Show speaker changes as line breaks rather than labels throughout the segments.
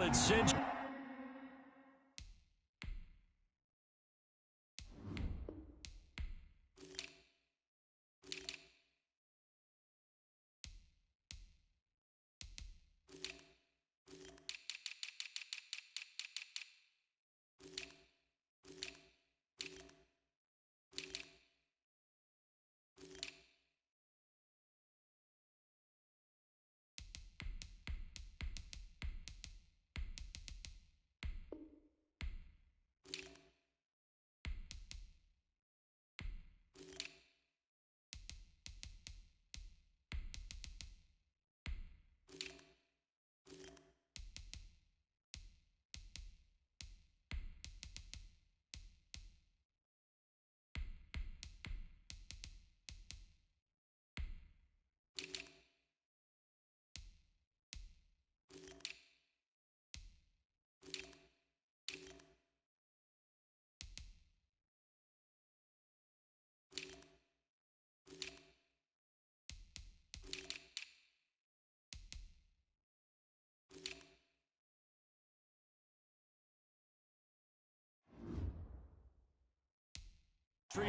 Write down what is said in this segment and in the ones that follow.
It's cinched.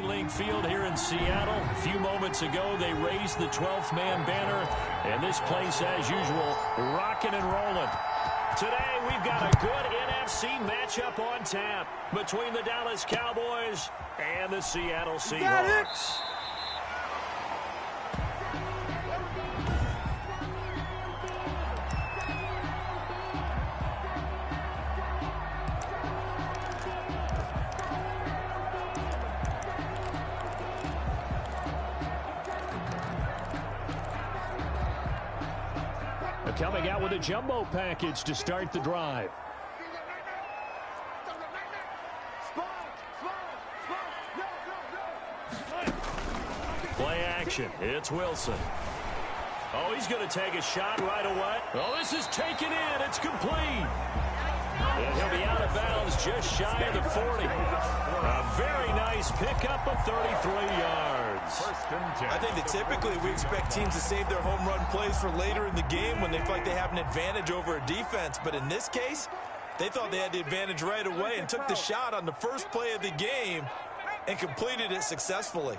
League Field here in Seattle. A few moments ago, they raised the 12th man banner, and this place, as usual, rocking and rolling. Today, we've got a good NFC matchup on tap between the Dallas Cowboys and the Seattle Seahawks. Coming out with a jumbo package to start the drive. Play action. It's Wilson. Oh, he's going to take a shot right away. Oh, this is taken in. It's complete. And he'll be out of bounds just shy of the 40. A very nice pickup of 33 yards.
I think that typically we expect teams to save their home run plays for later in the game when they feel like they have an advantage over a defense. But in this case, they thought they had the advantage right away and took the shot on the first play of the game and completed it successfully.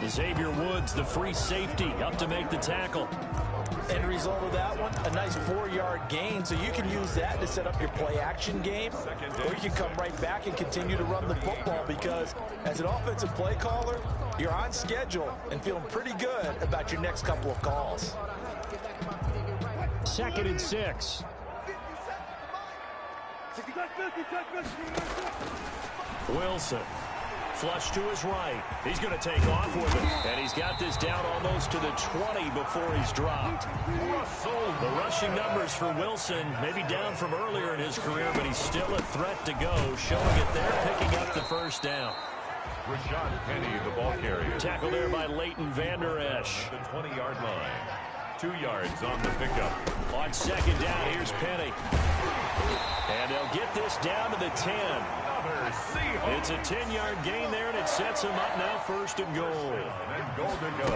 Xavier Woods, the free safety, up to make the tackle.
End result of that one, a nice 4-yard gain, so you can use that to set up your play-action game, or you can come right back and continue to run the football because as an offensive play caller, you're on schedule and feeling pretty good about your next couple of calls.
2nd and 6. Wilson. Flush to his right. He's going to take off with it. And he's got this down almost to the 20 before he's dropped. The rushing numbers for Wilson maybe down from earlier in his career, but he's still a threat to go, showing it there, picking up the first down.
Rashad Penny, the ball carrier.
Tackle there by Leighton Vander Esch.
The 20-yard line. 2 yards on the pickup.
On 2nd down, here's Penny. And they'll get this down to the 10. It's a 10-yard gain there, and it sets them up now 1st and goal.
And goal to go.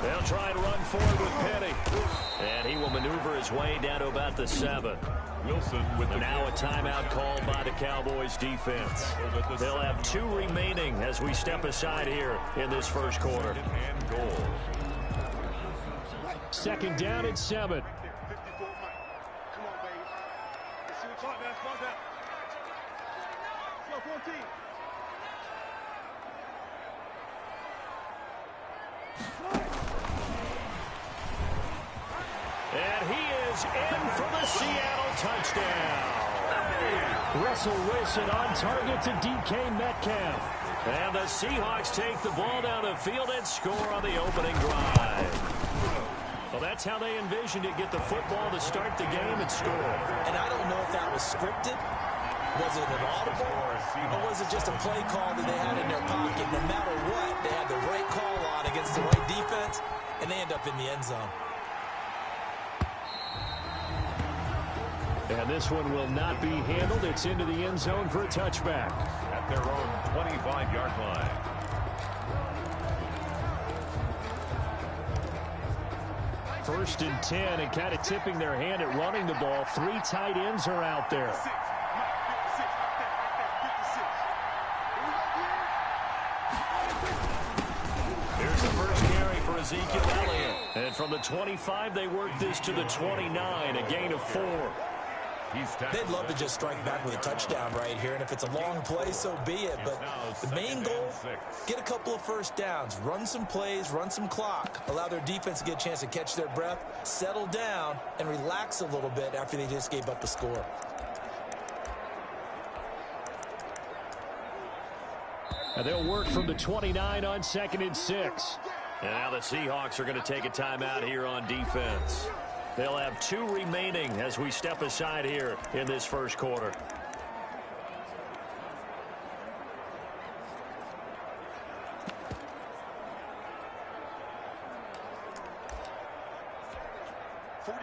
They'll try and run forward with Penny. And he will maneuver his way down to about the 7.
Wilson with the
now a timeout called by the Cowboys defense. They'll have 2 remaining as we step aside here in this first quarter.
And goal.
2nd down and 7. And he is in for the Seattle touchdown. Russell Wilson on target to DK Metcalf. And the Seahawks take the ball down the field and score on the opening drive. Well, that's how they envisioned it, get the football to start the game and score.
And I don't know if that was scripted. Was it an audible? Or was it just a play call that they had in their pocket? No matter what, they had the right call on against the right defense, and they end up in the end zone.
And this one will not be handled. It's into the end zone for a touchback.
At their own 25-yard line.
1st and 10, and kind of tipping their hand at running the ball. 3 tight ends are out there. Here's the first carry for Ezekiel Elliott. And from the 25, they work this to the 29, a gain of 4.
They'd love to just strike back with a touchdown right here, and if it's a long play, so be it. But the main goal, get a couple of first downs, run some plays, run some clock, allow their defense to get a chance to catch their breath, settle down, and relax a little bit after they just gave up the score.
And they'll work from the 29 on 2nd and 6. And now the Seahawks are going to take a timeout here on defense. They'll have 2 remaining as we step aside here in this first quarter.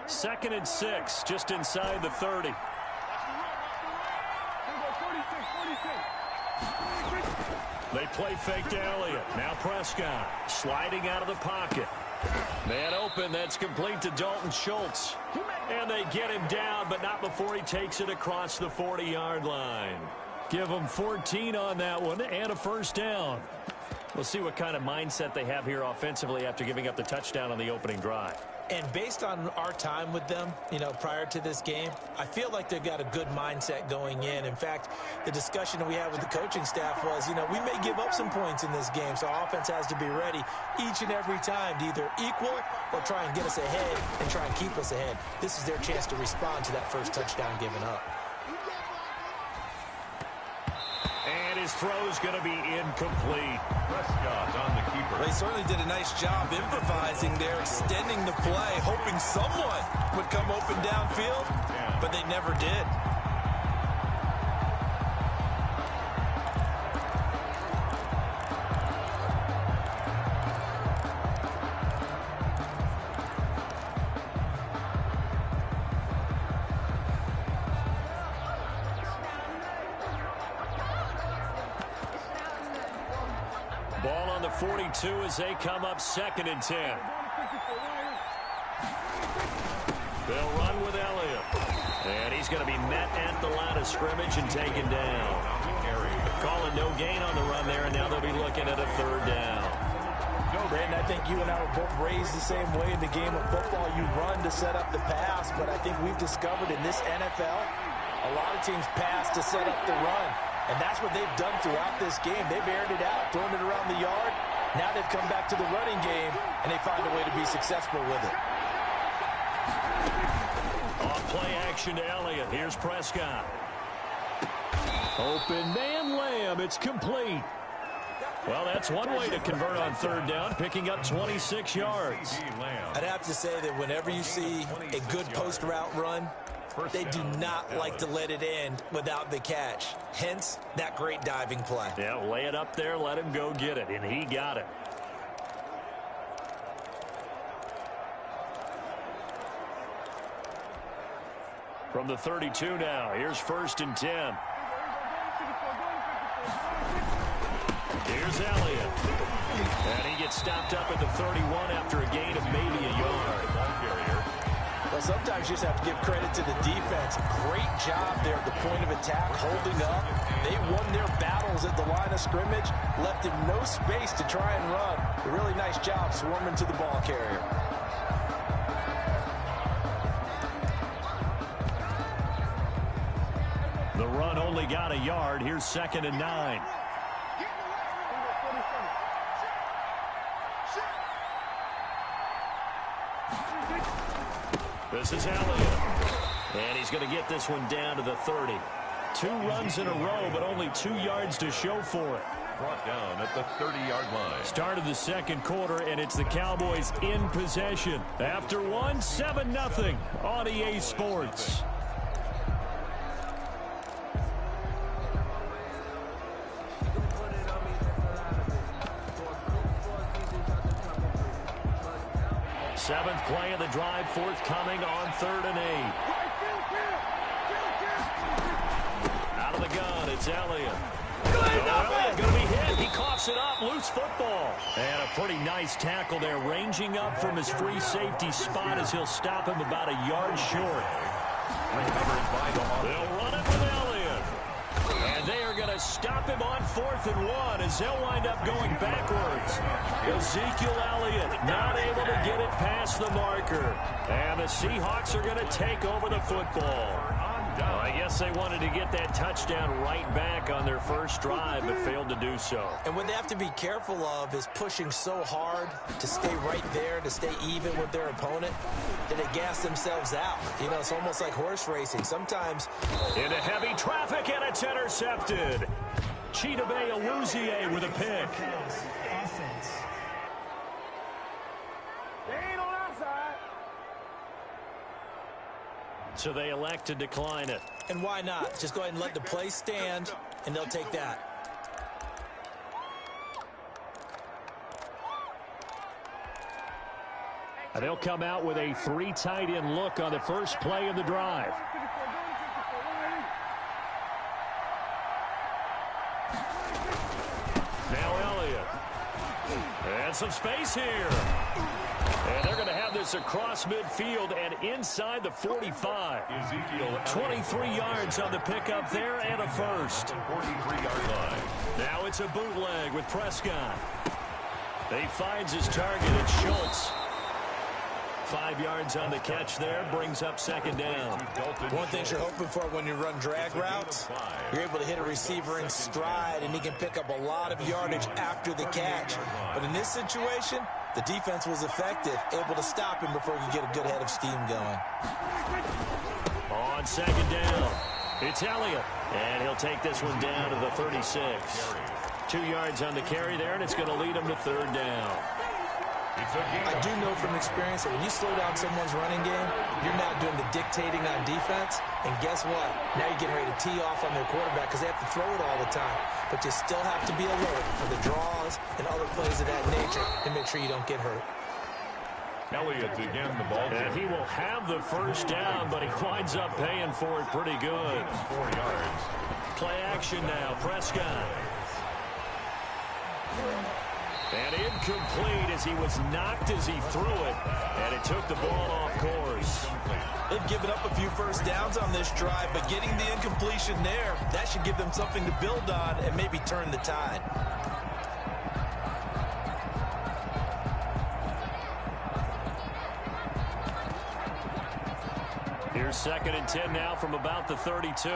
Second and 6, just inside the 30. They play fake to Elliott. Now Prescott sliding out of the pocket. Man open, that's complete to Dalton Schultz. And they get him down, but not before he takes it across the 40-yard line. Give them 14 on that one and a first down. We'll see what kind of mindset they have here offensively after giving up the touchdown on the opening drive.
And based on our time with them, prior to this game, I feel like they've got a good mindset going in. In fact, the discussion that we had with the coaching staff was, we may give up some points in this game, so our offense has to be ready each and every time to either equal or try and get us ahead and try and keep us ahead. This is their chance to respond to that first touchdown given up.
And his throw's going to be incomplete.
Prescott on the keeper.
They certainly did a nice job improvising there, extending the play, hoping someone would come open downfield, but they never did.
Ball on the 42 as they come up 2nd and 10. They'll run with Elliott. And he's going to be met at the line of scrimmage and taken down. Calling no gain on the run there, and now they'll be looking at a 3rd down.
Brandon, I think you and I were both raised the same way in the game of football. You run to set up the pass, but I think we've discovered in this NFL, a lot of teams pass to set up the run. And that's what they've done throughout this game. They've aired it out, thrown it around the yard. Now they've come back to the running game, and they find a way to be successful with it.
On play action to Elliott. Here's Prescott. Open man, Lamb. It's complete. Well, that's one way to convert on 3rd down, picking up 26 yards.
I'd have to say that whenever you see a good post-route run, they do not like to let it end without the catch. Hence, that great diving play.
Yeah, lay it up there, let him go get it, and he got it. From the 32 now, here's 1st and 10. Here's Elliott. And he gets stopped up at the 31 after a gain of maybe a yard.
Well, sometimes you just have to give credit to the defense. Great job there at the point of attack, holding up. They won their battles at the line of scrimmage, left him no space to try and run. A really nice job swarming to the ball carrier.
The run only got a yard. Here's 2nd and 9. This is Elliott. And he's going to get this one down to the 30. 2 runs in a row, but only 2 yards to show for it.
Brought down at the 30-yard line.
Start of the 2nd quarter, and it's the Cowboys in possession. After one, 7-0 on EA Sports. Seventh play of the drive, forthcoming on 3rd and 8. Out of the gun, it's Elliott. Elliott going to be hit. He coughs it up. Loose football. And a pretty nice tackle there, ranging up from his free safety spot as he'll stop him about a yard short. They'll run it with Elliott. And they are going to stop him on 4th and 1 as they'll wind up going backwards. Ezekiel Elliott not able to get it past the marker. And the Seahawks are going to take over the football. Well, I guess they wanted to get that touchdown right back on their first drive, but failed to do so.
And what they have to be careful of is pushing so hard to stay right there, to stay even with their opponent, that they gas themselves out. You know, it's almost like horse racing. Sometimes
into heavy traffic, and it's intercepted. Chidobe Awuzie with a pick. So they elect to decline it.
And why not? Just go ahead and let the play stand, and they'll take that.
And they'll come out with a 3 tight end look on the first play of the drive. Now Elliott. And some space here. And they're going to have this across midfield and inside the 45. 23 yards on the pickup there and a first.
43-yard line.
Now it's a bootleg with Prescott. He finds his target. It's Schultz. 5 yards on the catch there, brings up 2nd down.
One thing you're hoping for when you run drag routes, you're able to hit a receiver in stride, and he can pick up a lot of yardage after the catch. But in this situation, the defense was effective, able to stop him before he could get a good head of steam going.
On 2nd down, it's Elliott, and he'll take this one down to the 36. 2 yards on the carry there, and it's going to lead him to 3rd down.
I do know from experience that when you slow down someone's running game, you're now doing the dictating on defense. And guess what? Now you're getting ready to tee off on their quarterback because they have to throw it all the time. But you still have to be alert for the draws and other plays of that nature to make sure you don't get hurt.
Elliott again, the ball.
And he will have the first down, but he winds up paying for it pretty good.
4 yards.
Play action now, Prescott. And incomplete as he was knocked as he threw it, and it took the ball off course.
They've given up a few first downs on this drive, but getting the incompletion there, that should give them something to build on and maybe turn the tide.
Here's 2nd and 10 now from about the 32.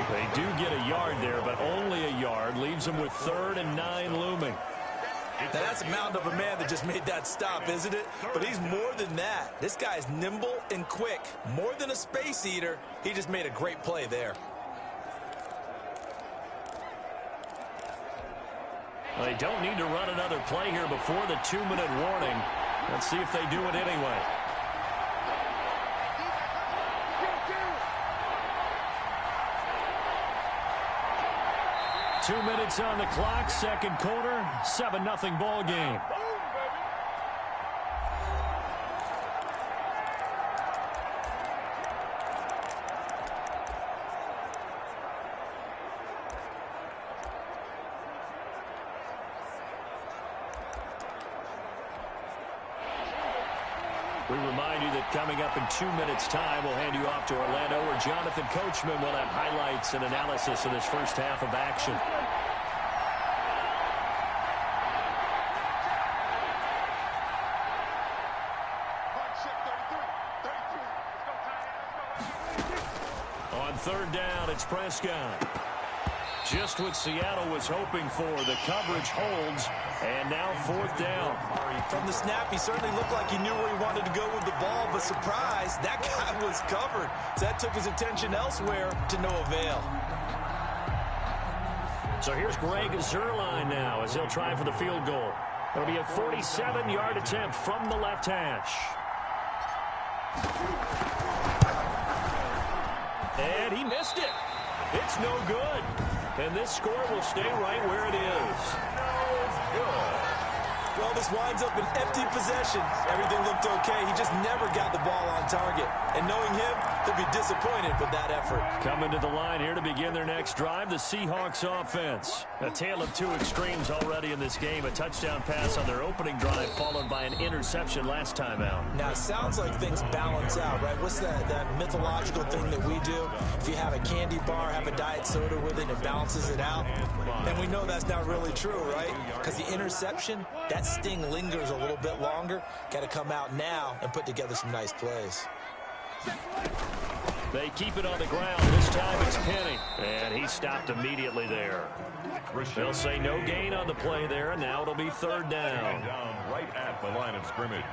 They do get a yard there, but only a yard. Leaves them with 3rd and 9 looming.
Now that's a mountain of a man that just made that stop, isn't it? But he's more than that. This guy's nimble and quick. More than a space eater, he just made a great play there.
Well, they don't need to run another play here before the 2-minute warning. Let's see if they do it anyway. Two minutes on the clock, 2nd quarter, 7-0 ball game. We remind you that coming up in 2 minutes' time, we'll hand you off to Orlando, where Jonathan Coachman will have highlights and analysis of this first half of action. On 3rd down, it's Prescott. Just what Seattle was hoping for. The coverage holds, and now 4th down.
From the snap, he certainly looked like he knew where he wanted to go with the ball, but surprise, that guy was covered. So that took his attention elsewhere to no avail.
So here's Greg Zuerlein now as he'll try for the field goal. It'll be a 47-yard attempt from the left hash. And he missed it. It's no good. And this score will stay right where it is.
No good.
Well, this winds up an empty possession. Everything looked okay. He just never got the ball on target. And knowing him, he'll be disappointed with that effort.
Coming to the line here to begin their next drive, the Seahawks offense. A tale of two extremes already in this game. A touchdown pass on their opening drive, followed by an interception last time out.
Now, it sounds like things balance out, right? What's that mythological thing that we do? If you have a candy bar, have a diet soda with it, it balances it out. And we know that's not really true, right? Because the interception, that sting lingers a little bit longer. Got to come out now and put together some nice plays.
They keep it on the ground. This time it's Penny. And he stopped immediately there. They'll say no gain on the play there, and now it'll be third down.
Right at the line of scrimmage.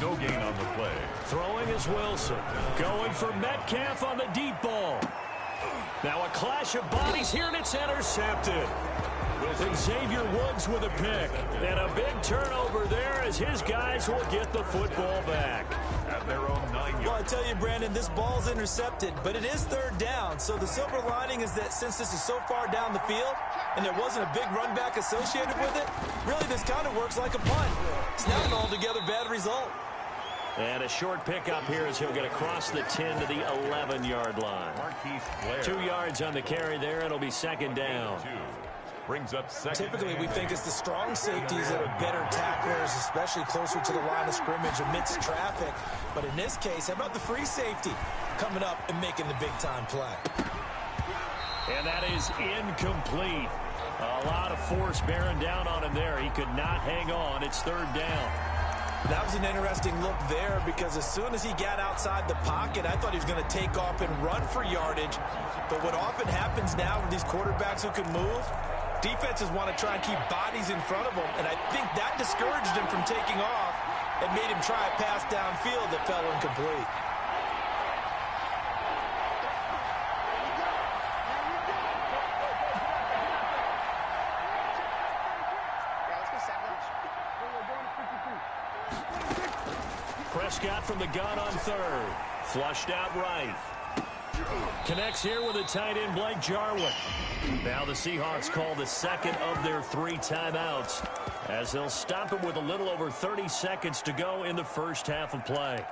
No gain on the play.
Throwing is Wilson. Going for Metcalf on the deep ball. Now a clash of bodies here, and it's intercepted. Xavier Woods with a pick. And a big turnover there as his guys will get the football back.
At their own 9 yards.
Well, I tell you, Brandon, this ball's intercepted, but it is third down. So the silver lining is that since this is so far down the field and there wasn't a big run back associated with it, really this kind of works like a punt. It's not an altogether bad result.
And a short pickup here as he'll get across the 10 to the 11-yard line. 2 yards on the carry there. It'll be second down.
Brings up second.
Typically, we think it's the strong safeties that are better tacklers, especially closer to the line of scrimmage amidst traffic. But in this case, how about the free safety coming up and making the big-time play?
And that is incomplete. A lot of force bearing down on him there. He could not hang on. It's third down.
That was an interesting look there because as soon as he got outside the pocket, I thought he was going to take off and run for yardage. But what often happens now with these quarterbacks who can move, defenses want to try and keep bodies in front of them, and I think that discouraged him from taking off and made him try a pass downfield that fell incomplete.
Prescott from the gun on third. Flushed out right. Connects here with a tight end, Blake Jarwin. Now the Seahawks call the second of their 3 timeouts as they'll stop him with a little over 30 seconds to go in the first half of play.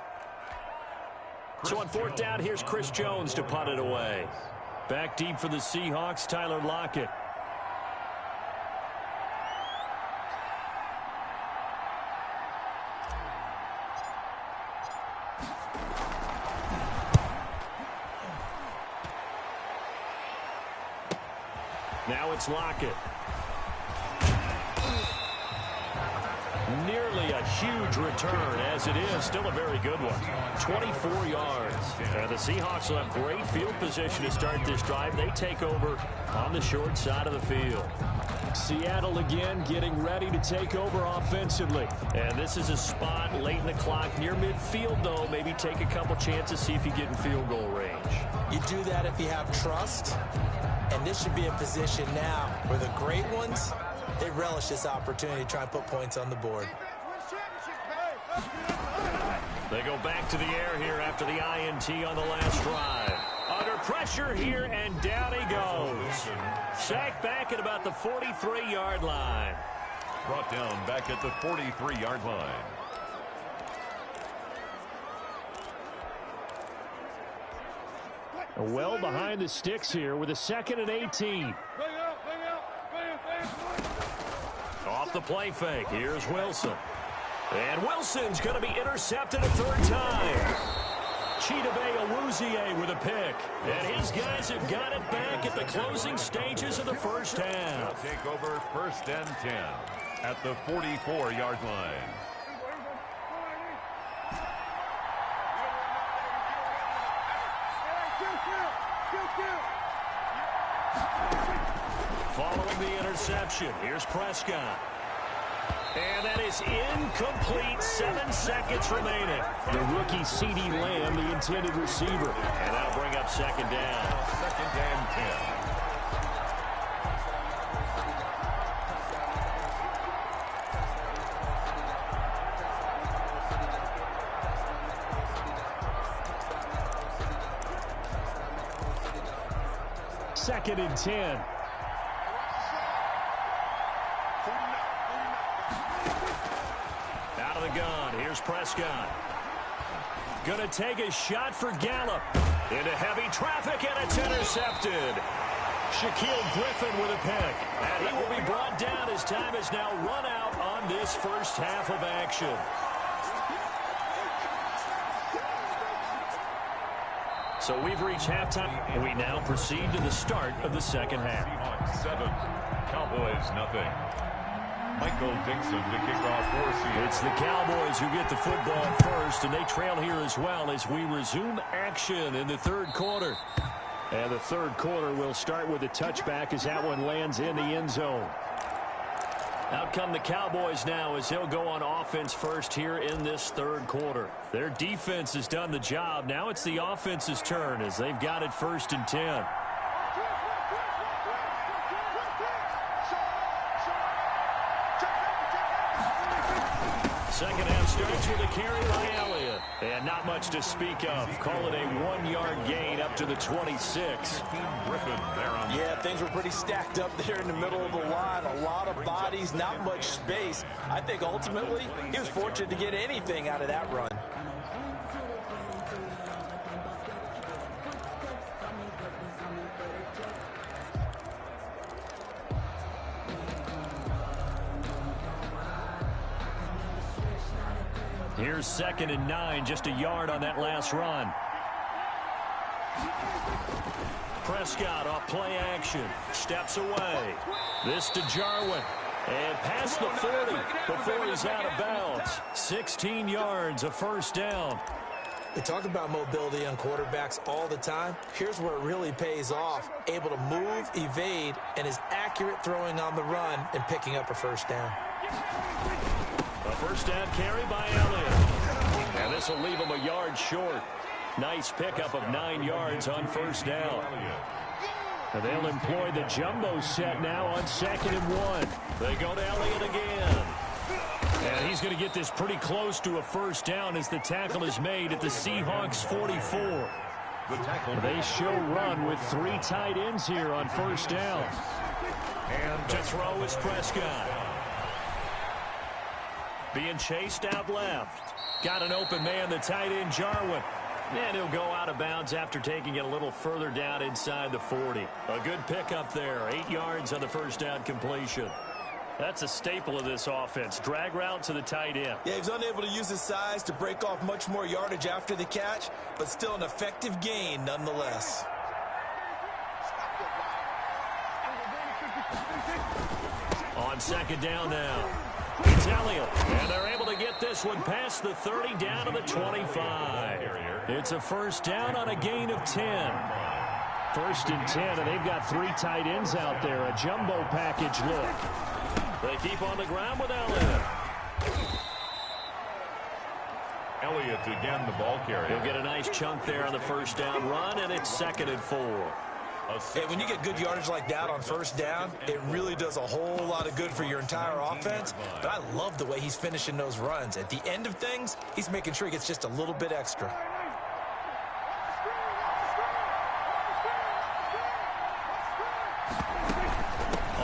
So on fourth down, here's Chris Jones to punt it away. Back deep for the Seahawks, Tyler Lockett. Now it's Lockett. Nearly a huge return, as it is still a very good one. 24 yards. And the Seahawks will have great field position to start this drive. They take over on the short side of the field. Seattle again getting ready to take over offensively. And this is a spot late in the clock near midfield, though. Maybe take a couple chances, see if you get in field goal range.
You do that if you have trust. And this should be a position now where the great ones, they relish this opportunity to try and put points on the board.
They go back to the air here after the INT on the last drive. Under pressure here, and down he goes. Sacked back at about the 43-yard line.
Brought down back at the 43-yard line.
Well behind the sticks here with a 2nd and 18. Off the play fake. Here's Wilson. And Wilson's going to be intercepted a third time. Chidobe Awuzie with a pick. And his guys have got it back at the closing stages of the first half.
They'll take over 1st and 10 at the 44-yard line.
Following the interception, here's Prescott. And that is incomplete. 7 seconds remaining. The rookie CeeDee Lamb, the intended receiver. And that'll bring up second down.
2nd and 10.
Second and 10. out of the gun. Here's Prescott. Going to take a shot for Gallup. Into heavy traffic, and it's intercepted. Shaquille Griffin with a pick. And he will be brought down as time is now run out on this first half of action. So we've reached halftime. We now proceed to the start of the second half.
Seahawks 7, Cowboys nothing. Michael Dixon to kick off for Seattle.
It's the Cowboys who get the football first, and they trail here as well as we resume action in the third quarter. And the third quarter will start with a touchback as that one lands in the end zone. Out come the Cowboys now as they'll go on offense first here in this third quarter. Their defense has done the job. Now it's the offense's turn as they've got it 1st and 10. Second half starts with a carry by Elliott. And not much to speak of. Call it a 1-yard gain up to the 26.
Yeah, things were pretty stacked up there in the middle of the line. A lot of bodies, not much space. I think ultimately he was fortunate to get anything out of that run.
Here's 2nd and 9, just a yard on that last run. Prescott off play action, steps away. This to Jarwin, and past the 40 before he's out of bounds. 16 yards, a first down.
We talk about mobility on quarterbacks all the time. Here's where it really pays off. Able to move, evade, and is accurate throwing on the run and picking up a first down.
A first down carry by Elliott. And this will leave him a yard short. Nice pickup of 9 yards on first down. And they'll employ the jumbo set now on 2nd and 1. They go to Elliott again. And he's going to get this pretty close to a first down as the tackle is made at the Seahawks 44. They show run with 3 tight ends here on first down. And to throw is Prescott. Being chased out left. Got an open man, the tight end, Jarwin. And he'll go out of bounds after taking it a little further down inside the 40. A good pickup there. 8 yards on the first down completion. That's a staple of this offense. Drag route to the tight end.
Yeah, he was unable to use his size to break off much more yardage after the catch, but still an effective gain nonetheless.
On 2nd down now. It's Elliott, and they're able to get this one past the 30 down to the 25. It's a first down on a gain of 10. 1st and 10, and they've got 3 tight ends out there. A jumbo package look. They keep on the ground with Elliott.
Elliott again, the ball carrier.
He'll get a nice chunk there on the first down run, and it's 2nd and 4.
Hey, when you get good yardage like that on first down, it really does a whole lot of good for your entire offense. But I love the way he's finishing those runs. At the end of things, he's making sure he gets just a little bit extra.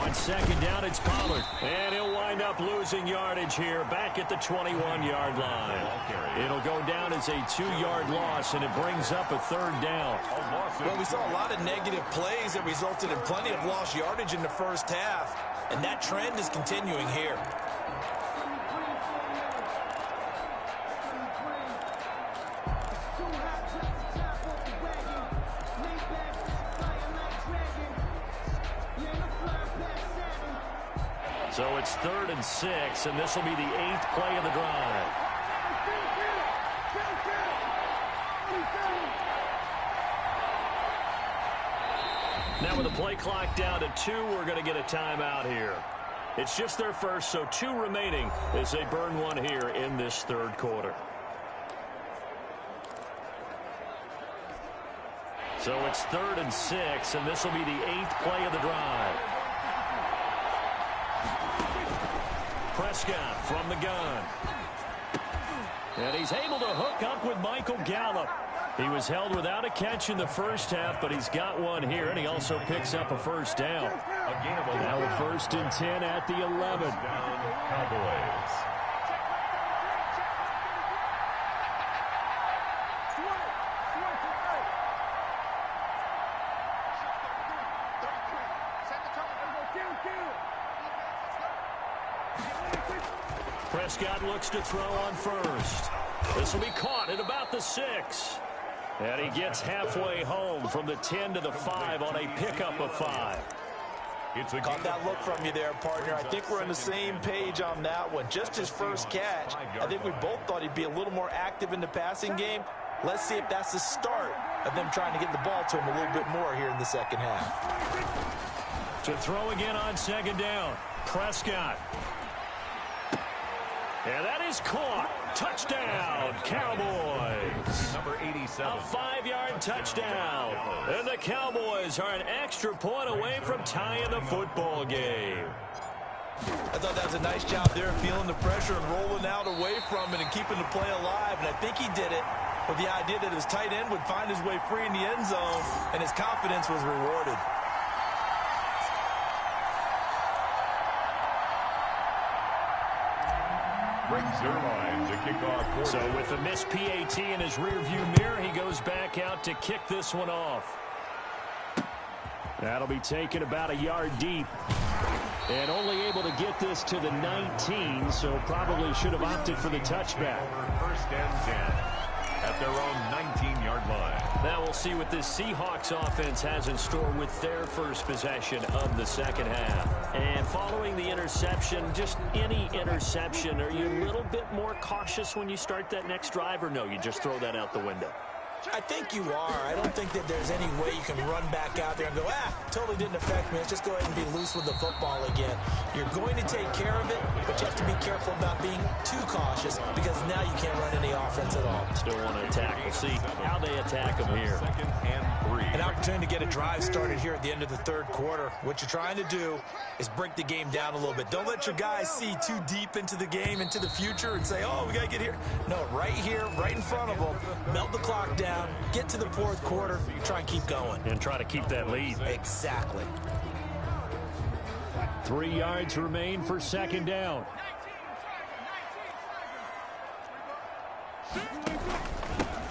On 2nd down, it's Pollard. And he'll wind up losing yardage here back at the 21-yard line. It'll go down as a 2-yard loss, and it brings up a 3rd down.
Well, we saw a lot of negative plays that resulted in plenty of lost yardage in the first half, and that trend is continuing here.
So it's 3rd and 6, and this will be the 8th play of the drive. Now with the play clock down to 2, we're going to get a timeout here. It's just their first, so 2 remaining as they burn one here in this third quarter. So it's 3rd and 6, and this will be the 8th play of the drive. Prescott from the gun. And he's able to hook up with Michael Gallup. He was held without a catch in the first half, but he's got one here, and he also picks up a first down. Now a 1st and 10 at the 11. Prescott looks to throw on first. This will be caught at about the 6. And he gets halfway home from the 10 to the 5 on a pickup of 5.
Caught that look from you there, partner. I think we're on the same page on that one. Just his first catch. I think we both thought he'd be a little more active in the passing game. Let's see if that's the start of them trying to get the ball to him a little bit more here in the second half.
To throw again on second down. Prescott. And that is caught. Touchdown, Cowboys.
Number 87.
A 5-yard touchdown. And the Cowboys are an extra point away from tying the football game.
I thought that was a nice job there, feeling the pressure and rolling out away from it and keeping the play alive. And I think he did it with the idea that his tight end would find his way free in the end zone, and his confidence was rewarded.
To kick off.
So with the missed PAT in his rearview mirror, he goes back out to kick this one off. That'll be taken about a yard deep. And only able to get this to the 19, so probably should have opted for the touchback.
First and 10 at their own 19-yard line.
Now we'll see what this Seahawks offense has in store with their first possession of the second half. And following the interception, just any interception, are you a little bit more cautious when you start that next drive, or no, you just throw that out the window?
I think you are. I don't think that there's any way you can run back out there and go, totally didn't affect me. Let's just go ahead and be loose with the football again. You're going to take care of it, but you have to be careful about being too cautious because now you can't run any offense at all.
Still want to attack. We'll see how they attack them here.
Second and 3.
An opportunity to get a drive started here at the end of the third quarter. What you're trying to do is break the game down a little bit. Don't let your guys see too deep into the game, into the future, and say, we got to get here. No, right here, right in front of them, melt the clock down, get to the fourth quarter, try and keep going.
And try to keep that lead.
Exactly.
3 yards remain for second down.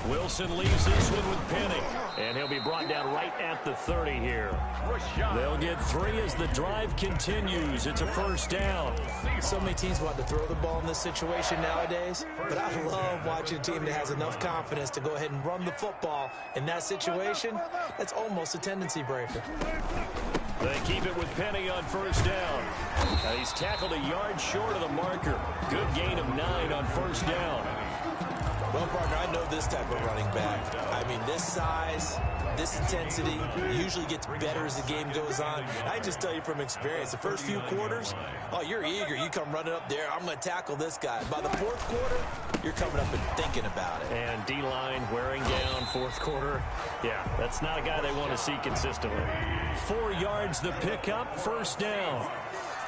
Wilson leaves this one with Penny. And he'll be brought down right at the 30 here. They'll get 3 as the drive continues. It's a first down.
So many teams want to throw the ball in this situation nowadays, but I love watching a team that has enough confidence to go ahead and run the football in that situation. That's almost a tendency breaker.
They keep it with Penny on first down. He's tackled a yard short of the marker. Good gain of 9 on first down.
Well, partner, I know this type of running back. I mean, this size, this intensity usually gets better as the game goes on. I just tell you from experience, the first few quarters, you're eager. You come running up there, I'm going to tackle this guy. By the fourth quarter, you're coming up and thinking about it.
And D-line wearing down fourth quarter. Yeah, that's not a guy they want to see consistently. 4 yards the pickup, first down.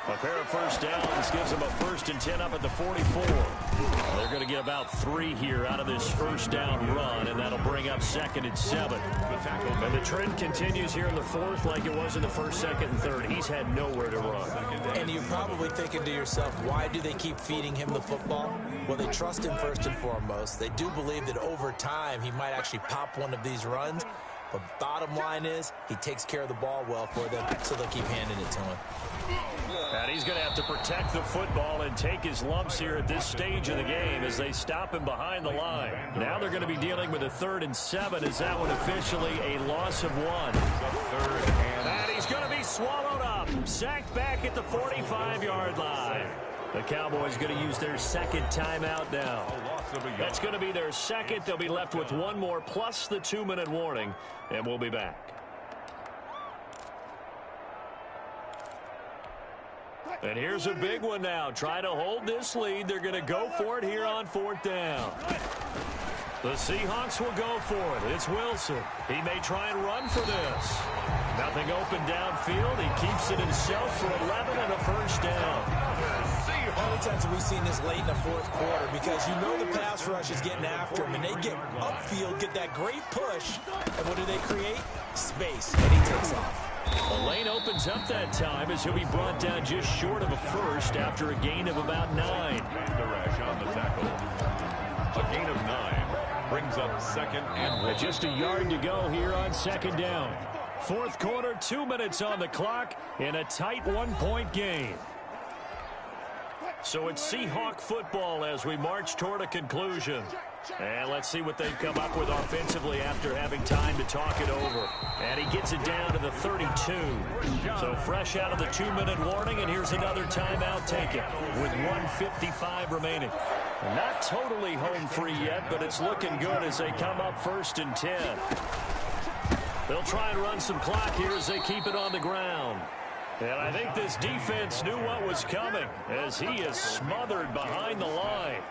A pair of first downs gives them a 1st and 10 up at the 44. They're going to get about 3 here out of this first down run, and that'll bring up 2nd and 7. And the trend continues here in the 4th like it was in the 1st, 2nd, and 3rd. He's had nowhere to run.
And you're probably thinking to yourself, why do they keep feeding him the football? Well, they trust him first and foremost. They do believe that over time he might actually pop one of these runs. But bottom line is, he takes care of the ball well for them, so they'll keep handing it to him.
And he's going to have to protect the football and take his lumps here at this stage of the game as they stop him behind the line. Now they're going to be dealing with a 3rd and 7 as that one officially a loss of 1. And he's going to be swallowed up. Sacked back at the 45-yard line. The Cowboys going to use their 2nd timeout now. That's going to be their 2nd. They'll be left with 1 more plus the 2-minute warning, and we'll be back. And here's a big one now. Try to hold this lead. They're going to go for it here on 4th down. The Seahawks will go for it. It's Wilson. He may try and run for this. Nothing open downfield. He keeps it himself for 11 and a first down.
How many times have we seen this late in the fourth quarter? Because you know the pass rush is getting after him, and they get upfield, get that great push, and what do they create? Space, and he takes off.
The lane opens up that time as he'll be brought down just short of a first after a gain of about 9.
On the tackle. A gain of 9 brings up 2nd and 1.
Just a yard to go here on 2nd down. Fourth quarter, 2 minutes on the clock in a tight one-point game. So it's Seahawk football as we march toward a conclusion. And let's see what they've come up with offensively after having time to talk it over. And he gets it down to the 32. So fresh out of the 2-minute warning, and here's another timeout taken with 1:55 remaining. Not totally home free yet, but it's looking good as they come up 1st and 10. They'll try and run some clock here as they keep it on the ground. And I think this defense knew what was coming as he is smothered behind the line.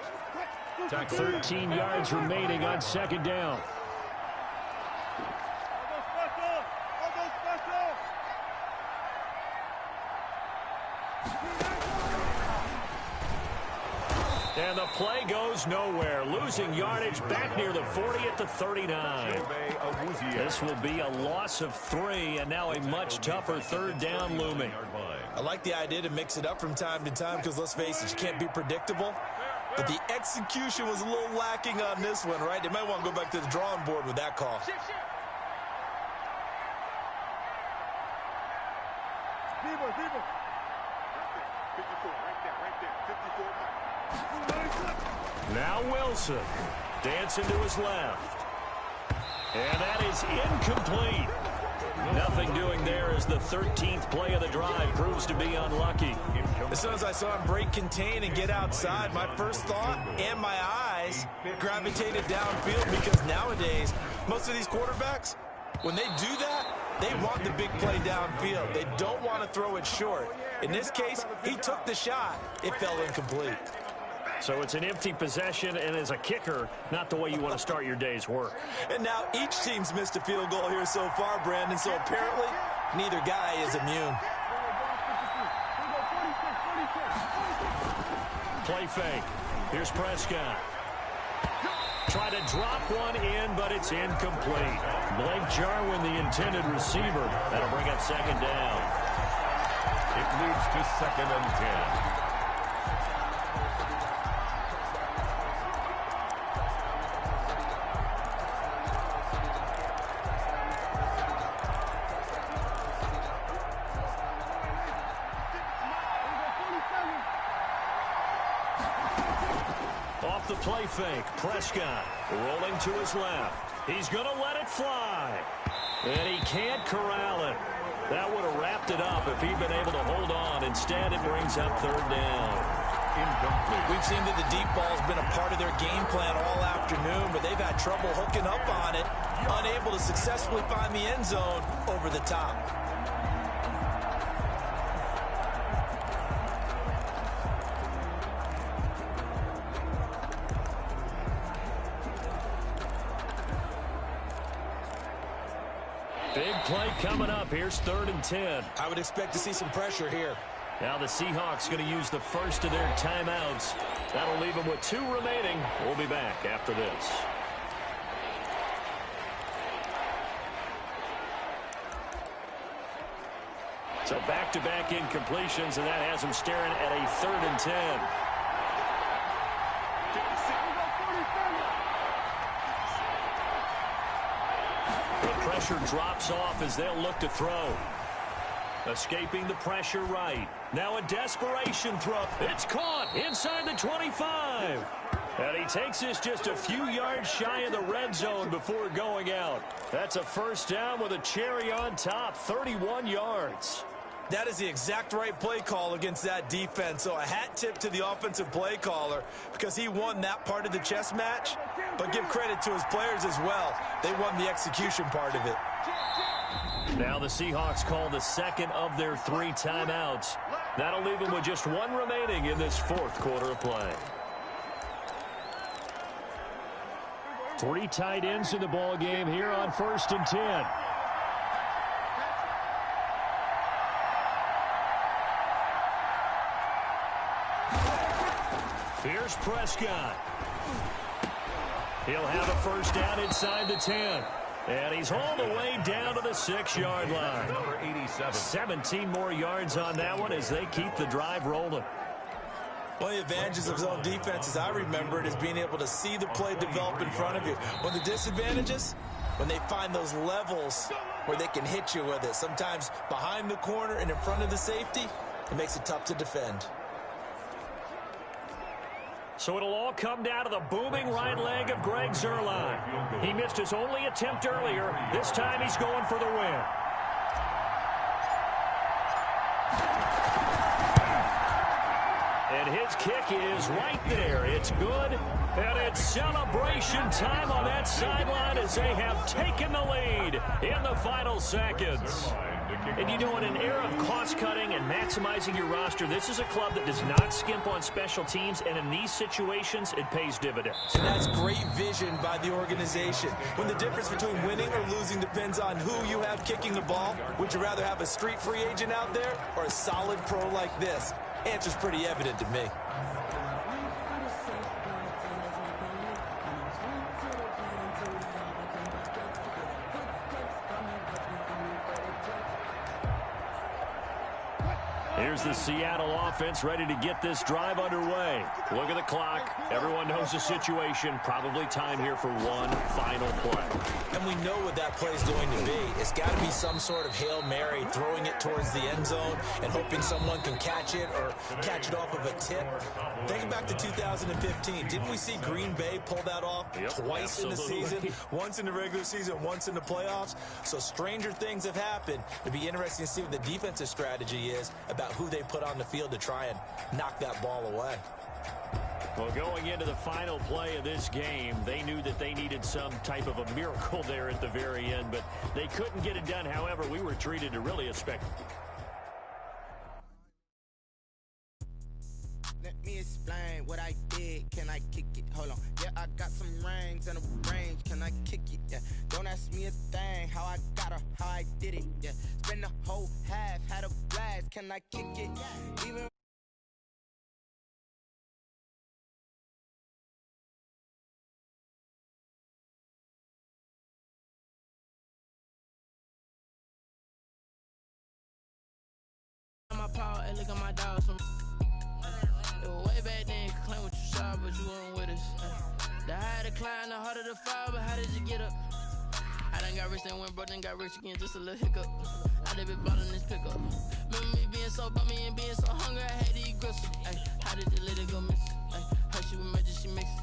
13 yards remaining on 2nd down. And the play goes nowhere. Losing yardage back near the 40 at the 39. This will be a loss of 3, and now a much tougher 3rd down looming.
I like the idea to mix it up from time to time because, let's face it, you can't be predictable. But the execution was a little lacking on this one, right? They might want to go back to the drawing board with that call.
Now Wilson dancing to his left. And that is incomplete. Nothing doing there as the 13th play of the drive proves to be unlucky.
As soon as I saw him break contain and get outside, my first thought and my eyes gravitated downfield because nowadays, most of these quarterbacks, when they do that, they want the big play downfield. They don't want to throw it short. In this case, he took the shot. It fell incomplete.
So it's an empty possession, and as a kicker, not the way you want to start your day's work.
And now each team's missed a field goal here so far, Brandon, so apparently neither guy is immune.
Play fake. Here's Prescott. Try to drop one in, but it's incomplete. Blake Jarwin, the intended receiver. That'll bring up 2nd down.
It leads to 2nd and 10.
Off the play fake, Prescott rolling to his left. He's going to let it fly. And he can't corral it. That would have wrapped it up if he'd been able to hold on. Instead, it brings up 3rd down.
Incomplete. We've seen that the deep ball's been a part of their game plan all afternoon, but they've had trouble hooking up on it, unable to successfully find the end zone over the top.
Big play coming up. Here's 3rd and 10.
I would expect to see some pressure here.
Now the Seahawks going to use the first of their timeouts. That'll leave them with 2 remaining. We'll be back after this. So back-to-back incompletions, and that has them staring at a 3rd and 10. The pressure drops off as they'll look to throw. Escaping the pressure right. Now a desperation throw. It's caught inside the 25. And he takes this just a few yards shy of the red zone before going out. That's a 1st down with a cherry on top, 31 yards.
That is the exact right play call against that defense. So a hat tip to the offensive play caller because he won that part of the chess match. But give credit to his players as well. They won the execution part of it.
Now the Seahawks call the 2nd of their 3 timeouts. That'll leave them with just 1 remaining in this 4th quarter of play. 3 tight ends in the ball game here on 1st and 10. Here's Prescott. He'll have a 1st down inside the 10. And he's all the way down to the 6-yard line.
Number 87.
17 more yards on that one as they keep the drive rolling.
One of the advantages of zone defense, as I remember it, is being able to see the play develop in front of you. One of the disadvantages, when they find those levels where they can hit you with it. Sometimes behind the corner and in front of the safety, it makes it tough to defend.
So it'll all come down to the booming right leg of Greg Zuerlein. He missed his only attempt earlier. This time he's going for the win. And his kick is right there. It's good. And it's celebration time on that sideline as they have taken the lead in the final seconds. And you know, in an era of cost-cutting and maximizing your roster, this is a club that does not skimp on special teams, and in these situations, it pays dividends.
And that's great vision by the organization. When the difference between winning or losing depends on who you have kicking the ball, would you rather have a street free agent out there or a solid pro like this? Answer's pretty evident to me.
Here's the Seattle offense ready to get this drive underway. Look at the clock. Everyone knows the situation. Probably time here for one final play.
And we know what that play is going to be. It's got to be some sort of Hail Mary, throwing it towards the end zone and hoping someone can catch it or catch it off of a tip. Think back to 2015. Didn't we see Green Bay pull that off twice in the season? Once in the regular season, once in the playoffs. So stranger things have happened. It'd be interesting to see what the defensive strategy is about who they put on the field to try and knock that ball away.
Well, going into the final play of this game, they knew that they needed some type of a miracle there at the very end, but they couldn't get it done. However, we were treated to really a spectacle.
Let me explain what I did. Can I kick it? Hold on. Yeah, I got some rings and a range. Can I kick it? Yeah. Don't ask me a thing. How I got her, how I did it. Yeah. Spend the whole half, had a blast. Can I kick it? Even
my power, hey, look at my dogs from it was way back then, you could claim what you saw, but you weren't with us. The higher the climb, the harder the fall, but how did you get up? I done got rich and went broke, then got rich again, just a little hiccup. I done been ballin' this pickup. Remember me being so bummy and being so hungry, I had to eat gristle. Ay, how did the lady go miss? Ay, her she was magic, she mixed.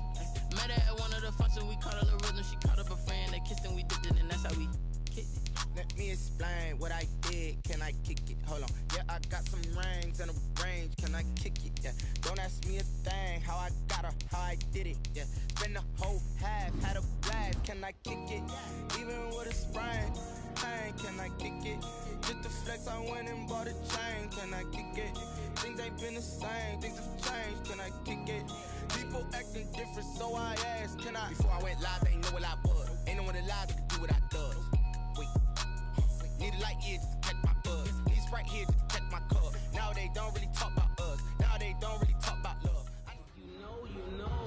Met her at one of the functions, we caught a little rhythm, she caught up a friend, they kissed and we dipped it, and that's how we kicked it.
let me explain what I did. Can I kick it? Hold on. Yeah, I got some rings and a range. Can I kick it? Yeah. Don't ask me a thing. How I got her, how I did it. Yeah. Spend the whole half, had a blast. Can I kick it? Even with a sprain. Hey, can I kick it? Just to flex, I went and bought a chain. Can I kick it? Things ain't been the same. Things have changed. Can I kick it? People acting different, so I asked, can I? Before I went live, they ain't know what I was. Ain't no one alive that could do what I does. Wait. Need a light here just to catch my buzz. Need Sprite here just to catch my cup. Now they don't really talk about us. Now they don't really talk about love.
You know.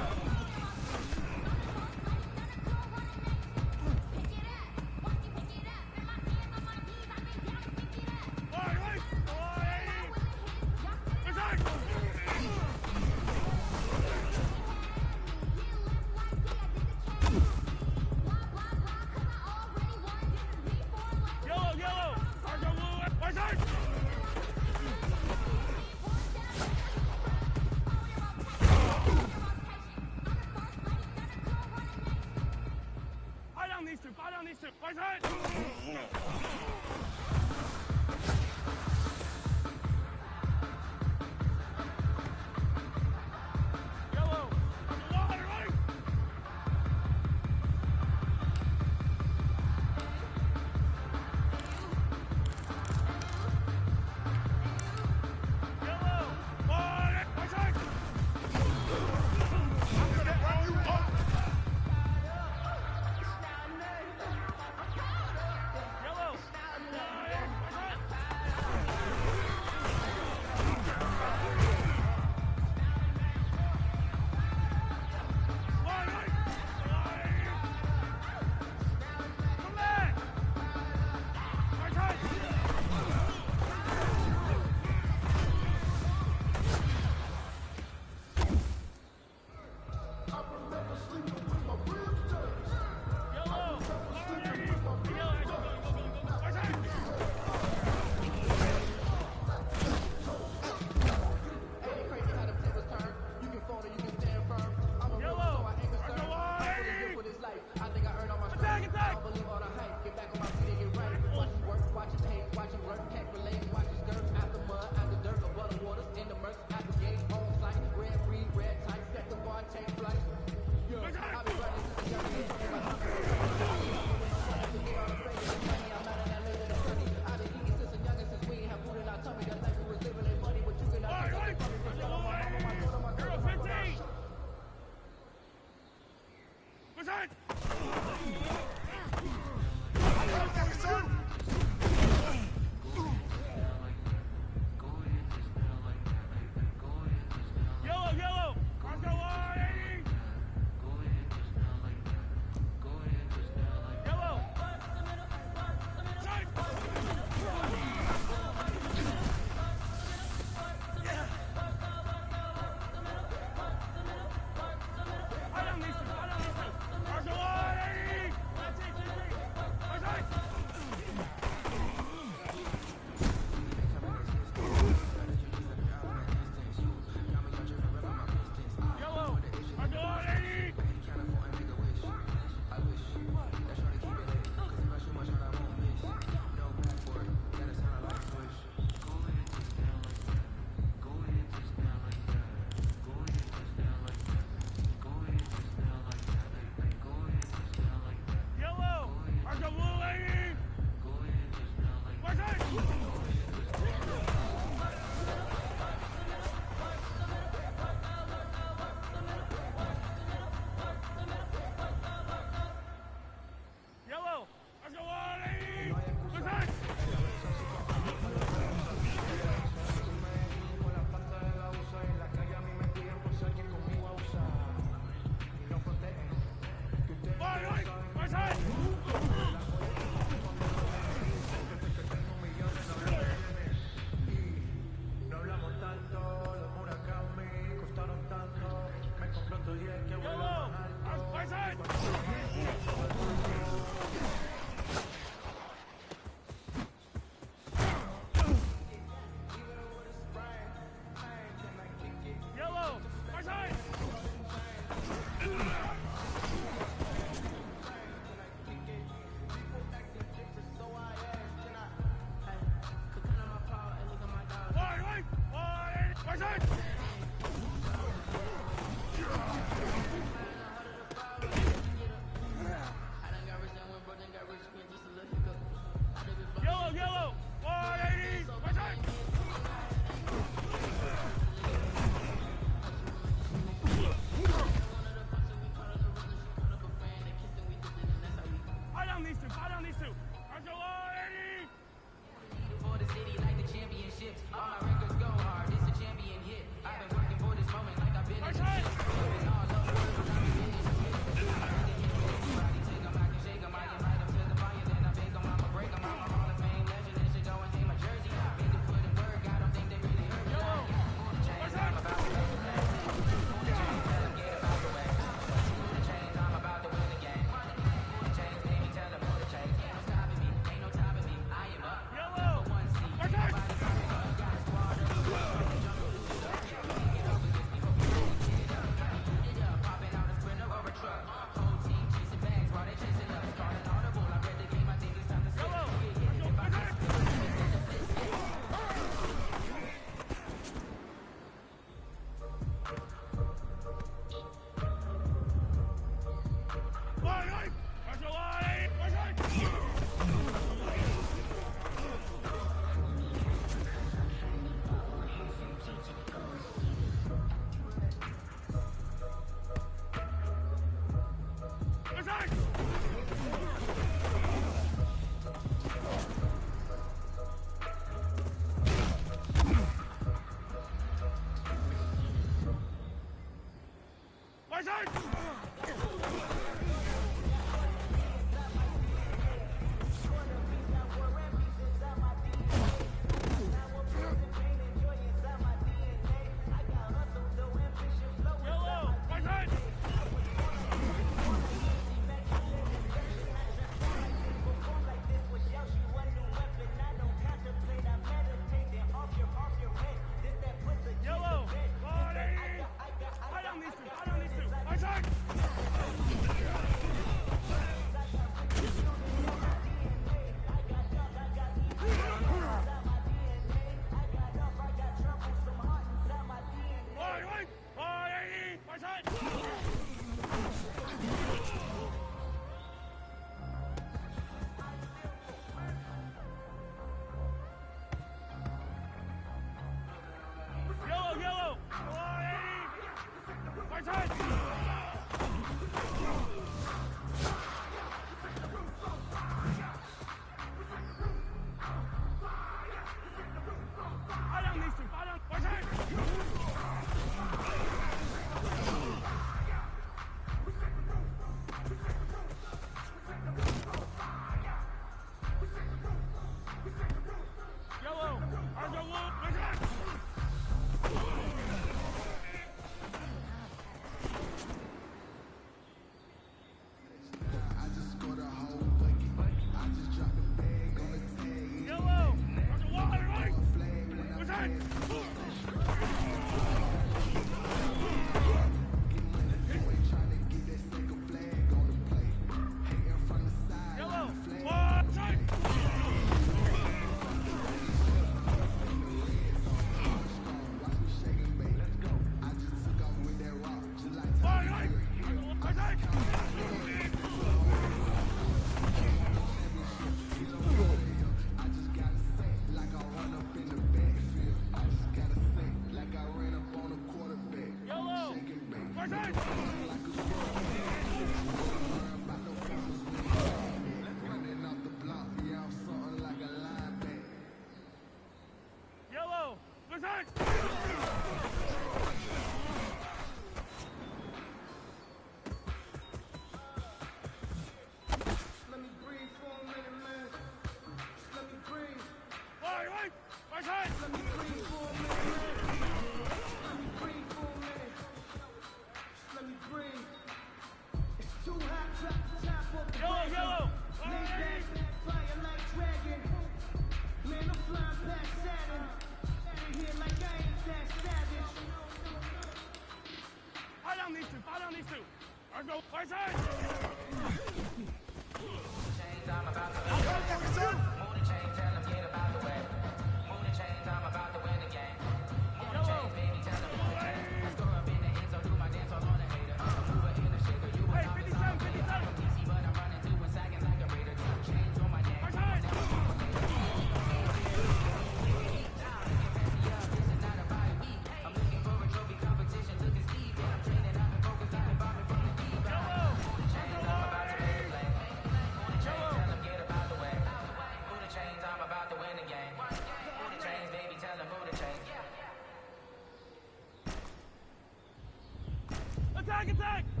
Attack!